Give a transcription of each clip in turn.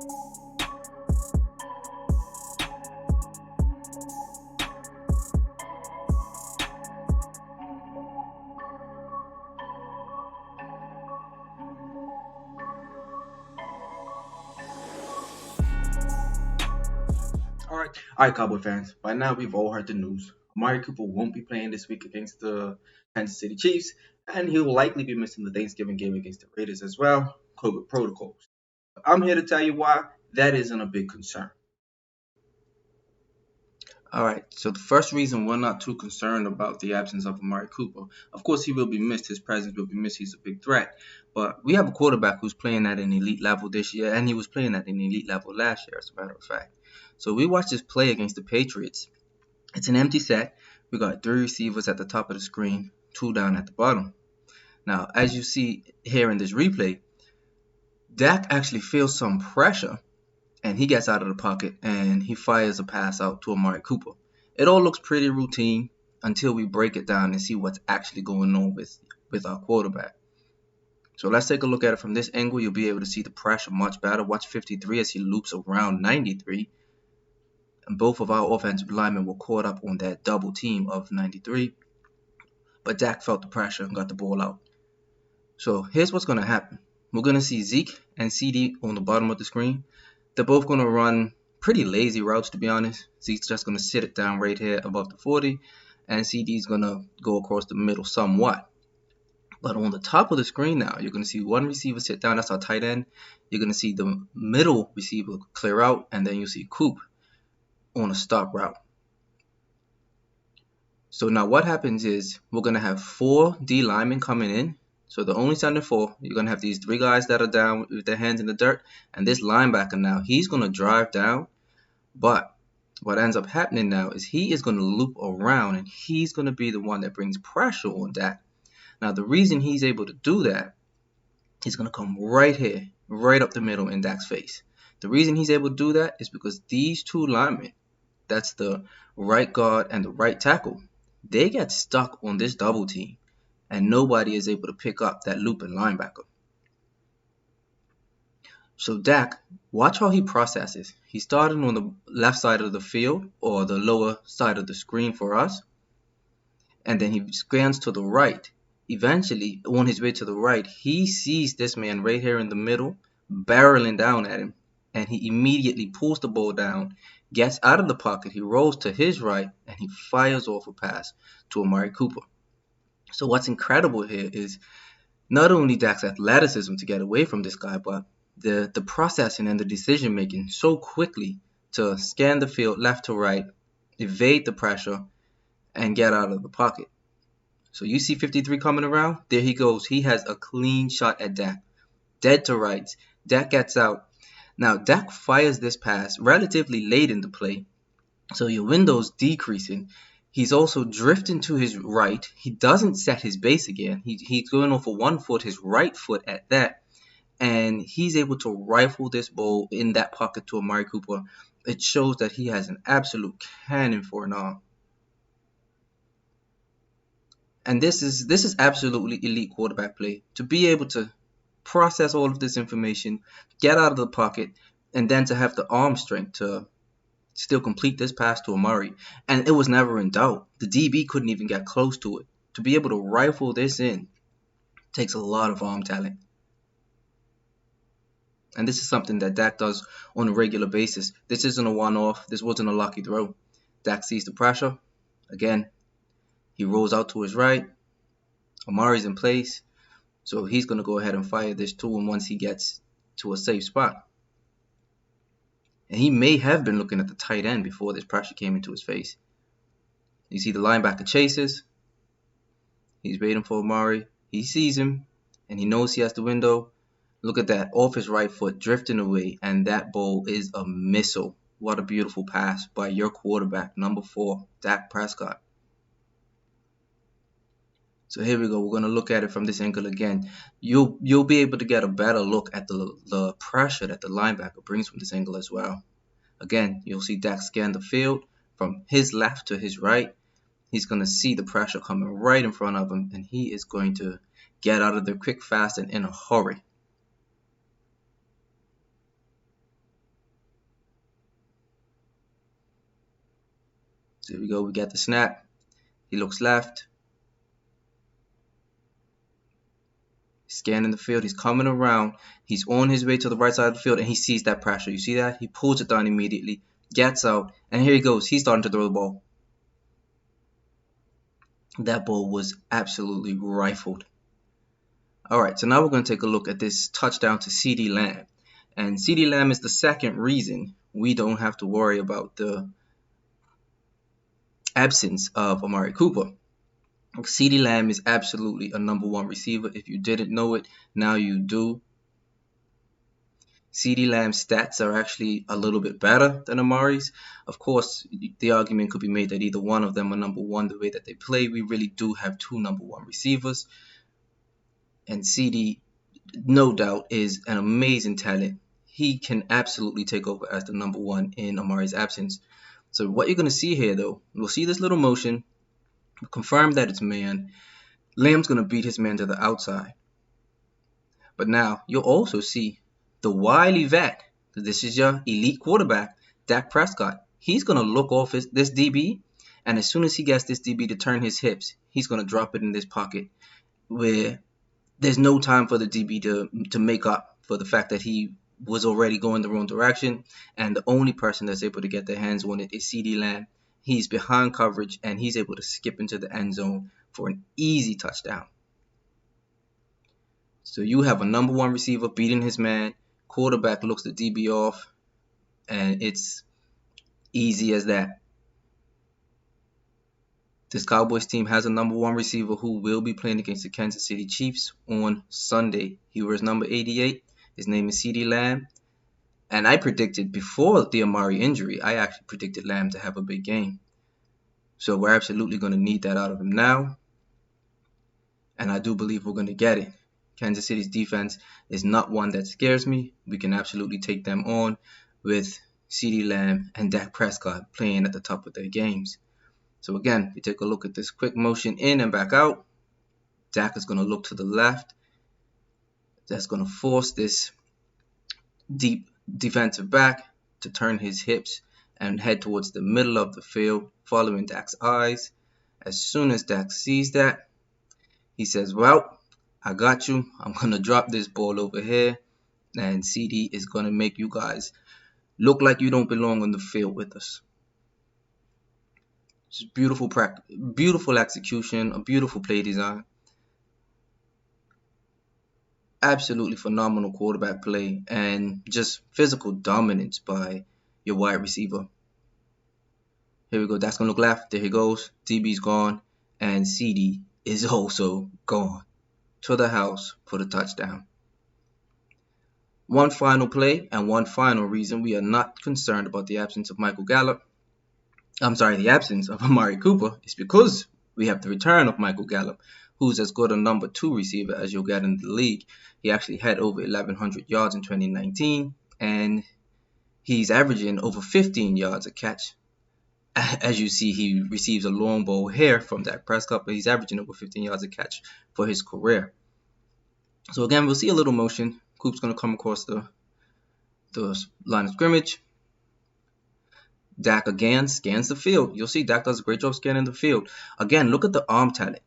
All right, Cowboy fans. By now, we've all heard the news. Amari Cooper won't be playing this week against the Kansas City Chiefs, and he'll likely be missing the Thanksgiving game against the Raiders as well. COVID protocols. I'm here to tell you why that isn't a big concern. All right, so the first reason we're not too concerned about the absence of Amari Cooper, of course, he will be missed. His presence will be missed. He's a big threat. But we have a quarterback who's playing at an elite level this year, and he was playing at an elite level last year, as a matter of fact. So we watched this play against the Patriots. It's an empty set. We got three receivers at the top of the screen, two down at the bottom. Now, as you see here in this replay, Dak actually feels some pressure, and he gets out of the pocket and he fires a pass out to Amari Cooper. It all looks pretty routine until we break it down and see what's actually going on with our quarterback. So let's take a look at it from this angle. You'll be able to see the pressure much better. Watch 53 as he loops around 93. And both of our offensive linemen were caught up on that double team of 93. But Dak felt the pressure and got the ball out. So here's what's going to happen. We're going to see Zeke and CeeDee on the bottom of the screen. They're both going to run pretty lazy routes, to be honest. Zeke's just going to sit it down right here above the 40, and CeeDee's going to go across the middle somewhat. But on the top of the screen now, you're going to see one receiver sit down. That's our tight end. You're going to see the middle receiver clear out, and then you see Coop on a stop route. So now what happens is we're going to have 4 D linemen coming in. So the only center 4, you're going to have these 3 guys that are down with their hands in the dirt. And this linebacker now, he's going to drive down. But what ends up happening now is he is going to loop around, and he's going to be the one that brings pressure on Dak. Now, the reason he's able to do that, he's going to come right here, right up the middle in Dak's face. The reason he's able to do that is because these 2 linemen, that's the right guard and the right tackle, they get stuck on this double team, and nobody is able to pick up that looping linebacker. So Dak, watch how he processes. He started on the left side of the field, or the lower side of the screen for us, and then he scans to the right. Eventually, on his way to the right, he sees this man right here in the middle, barreling down at him, and he immediately pulls the ball down, gets out of the pocket, he rolls to his right, and he fires off a pass to Amari Cooper. So what's incredible here is not only Dak's athleticism to get away from this guy, but the processing and the decision making so quickly to scan the field left to right, evade the pressure, and get out of the pocket. So you see 53 coming around, there he goes. He has a clean shot at Dak, dead to rights. Dak gets out. Now Dak fires this pass relatively late in the play, so your window's decreasing. He's also drifting to his right. He doesn't set his base again. He's going off of 1 foot, his right foot at that. And he's able to rifle this ball in that pocket to Amari Cooper. It shows that he has an absolute cannon for an arm. And this is absolutely elite quarterback play. To be able to process all of this information, get out of the pocket, and then to have the arm strength to still complete this pass to Amari. And it was never in doubt. The DB couldn't even get close to it. To be able to rifle this in takes a lot of arm talent. And this is something that Dak does on a regular basis. This isn't a one-off. This wasn't a lucky throw. Dak sees the pressure. Again, he rolls out to his right. Amari's in place. So he's going to go ahead and fire this to him once he gets to a safe spot. And he may have been looking at the tight end before this pressure came into his face. You see the linebacker chases. He's waiting for Amari. He sees him, and he knows he has the window. Look at that, off his right foot, drifting away, and that ball is a missile. What a beautiful pass by your quarterback, number 4, Dak Prescott. So here we go. We're going to look at it from this angle again. You'll be able to get a better look at the pressure that the linebacker brings from this angle as well. Again, you'll see Dak scan the field from his left to his right. He's going to see the pressure coming right in front of him, and he is going to get out of there quick, fast, and in a hurry. So here we go. We got the snap. He looks left. Scanning the field. He's coming around. He's on his way to the right side of the field, and he sees that pressure. You see that? He pulls it down immediately, gets out, and here he goes. He's starting to throw the ball. That ball was absolutely rifled. All right, so now we're going to take a look at this touchdown to CeeDee Lamb. And CeeDee Lamb is the second reason we don't have to worry about the absence of Amari Cooper. CeeDee Lamb is absolutely a #1 receiver. If you didn't know it, now you do. CeeDee Lamb's stats are actually a little bit better than Amari's. Of course, the argument could be made that either one of them are #1 the way that they play. We really do have two #1 receivers. And CeeDee, no doubt, is an amazing talent. He can absolutely take over as the #1 in Amari's absence. So what you're going to see here, though, we'll see this little motion. Confirm that it's man. Lamb's going to beat his man to the outside. But now you'll also see the wily vet. This is your elite quarterback, Dak Prescott. He's going to look off this DB, and as soon as he gets this DB to turn his hips, he's going to drop it in this pocket where there's no time for the DB to make up for the fact that he was already going the wrong direction, and the only person that's able to get their hands on it is CeeDee Lamb. He's behind coverage, and he's able to skip into the end zone for an easy touchdown. So you have a #1 receiver beating his man. Quarterback looks the DB off, and it's easy as that. This Cowboys team has a #1 receiver who will be playing against the Kansas City Chiefs on Sunday. He wears number 88. His name is CeeDee Lamb. And I predicted before the Amari injury, I actually predicted Lamb to have a big game. So we're absolutely going to need that out of him now. And I do believe we're going to get it. Kansas City's defense is not one that scares me. We can absolutely take them on with CeeDee Lamb and Dak Prescott playing at the top of their games. So again, we take a look at this quick motion in and back out. Dak is going to look to the left. That's going to force this deep defensive back to turn his hips and head towards the middle of the field, following Dak's eyes. As soon as Dak sees that, he says, well, I got you. I'm going to drop this ball over here, and CeeDee is going to make you guys look like you don't belong on the field with us. Just beautiful practice, beautiful execution, a beautiful play design. Absolutely phenomenal quarterback play and just physical dominance by your wide receiver. Here we go. That's going to look left. There he goes. DB's gone. And CeeDee is also gone to the house for the touchdown. One final play and one final reason we are not concerned about the absence of the absence of Amari Cooper is because we have the return of Michael Gallup, who's as good a #2 receiver as you'll get in the league. He actually had over 1,100 yards in 2019, and he's averaging over 15 yards a catch. As you see, he receives a long ball here from Dak Prescott, but he's averaging over 15 yards a catch for his career. So again, we'll see a little motion. Coop's going to come across the line of scrimmage. Dak again scans the field. You'll see Dak does a great job scanning the field. Again, look at the arm talent.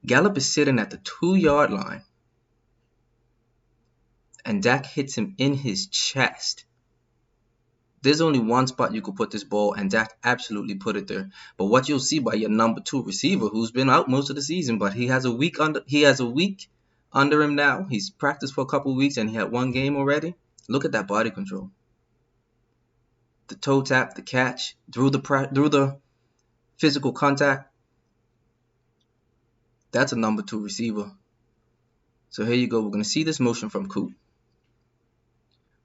Gallup is sitting at the 2-yard line, and Dak hits him in his chest. There's only one spot you could put this ball, and Dak absolutely put it there. But what you'll see by your #2 receiver, who's been out most of the season, but he has a week under him now. He's practiced for a couple weeks, and he had one game already. Look at that body control. The toe tap, the catch, through the physical contact. That's a #2 receiver. So here you go. We're going to see this motion from Coop.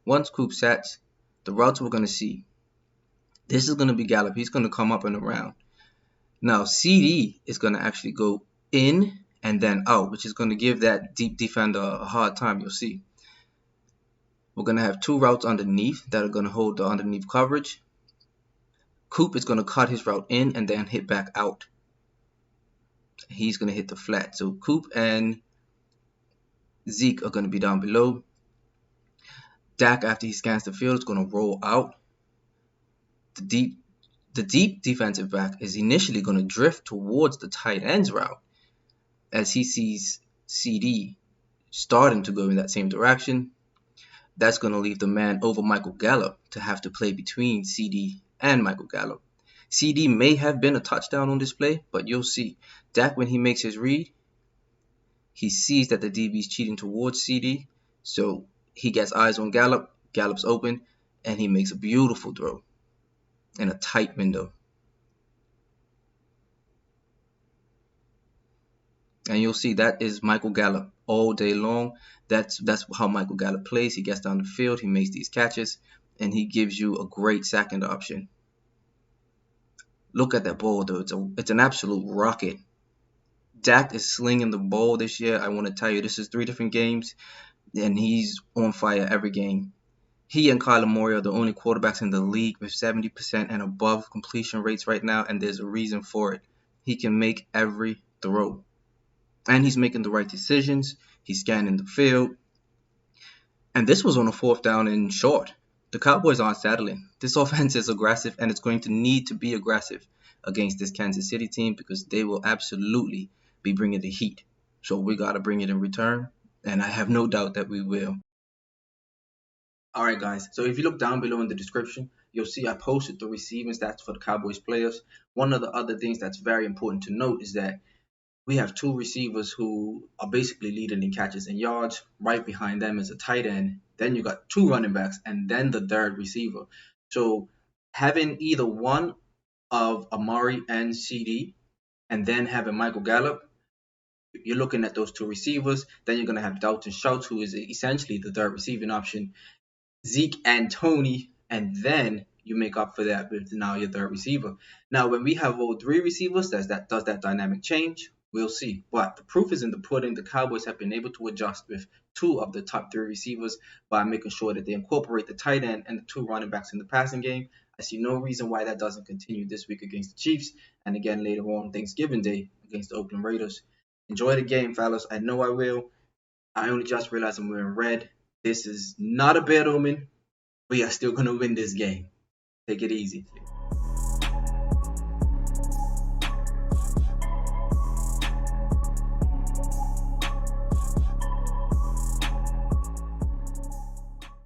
Once Coop sets, the routes we're going to see. This is going to be Gallup. He's going to come up and around. Now, CeeDee is going to actually go in and then out, which is going to give that deep defender a hard time, you'll see. We're going to have two routes underneath that are going to hold the underneath coverage. Coop is going to cut his route in and then hit back out. He's going to hit the flat. So Coop and Zeke are going to be down below. Dak, after he scans the field, is going to roll out. The deep The deep defensive back is initially going to drift towards the tight end's route as he sees CD starting to go in that same direction. That's going to leave the man over Michael Gallup to have to play between CD and Michael Gallup. CD may have been a touchdown on this play, but you'll see. Dak, when he makes his read, he sees that the DB is cheating towards CD, so he gets eyes on Gallup. Gallup's open, and he makes a beautiful throw in a tight window. And you'll see that is Michael Gallup all day long. That's how Michael Gallup plays. He gets down the field, he makes these catches, and he gives you a great second option. Look at that ball, though. It's an absolute rocket. Dak is slinging the ball this year. I want to tell you, this is 3 different games, and he's on fire every game. He and Kyler Murray are the only quarterbacks in the league with 70% and above completion rates right now, and there's a reason for it. He can make every throw. And he's making the right decisions. He's scanning the field. And this was on a 4th down and short. The Cowboys aren't settling. This offense is aggressive, and it's going to need to be aggressive against this Kansas City team because they will absolutely be bringing the heat. So we got to bring it in return, and I have no doubt that we will. All right, guys. So if you look down below in the description, you'll see I posted the receiving stats for the Cowboys players. One of the other things that's very important to note is that we have 2 receivers who are basically leading in catches and yards. Right behind them is a tight end. Then you got 2 running backs, and then the 3rd receiver. So having either one of Amari and CD, and then having Michael Gallup, you're looking at those 2 receivers. Then you're going to have Dalton Shultz, who is essentially the 3rd receiving option. Zeke and Tony, and then you make up for that with now your 3rd receiver. Now, when we have all 3 receivers, does that dynamic change? We'll see. But the proof is in the pudding. The Cowboys have been able to adjust with 2 of the top 3 receivers by making sure that they incorporate the tight end and the 2 running backs in the passing game. I see no reason why that doesn't continue this week against the Chiefs, and again later on Thanksgiving Day against the Oakland Raiders. Enjoy the game, fellas. I know I will. I only just realized I'm wearing red. This is not a bad omen. We are still going to win this game. Take it easy.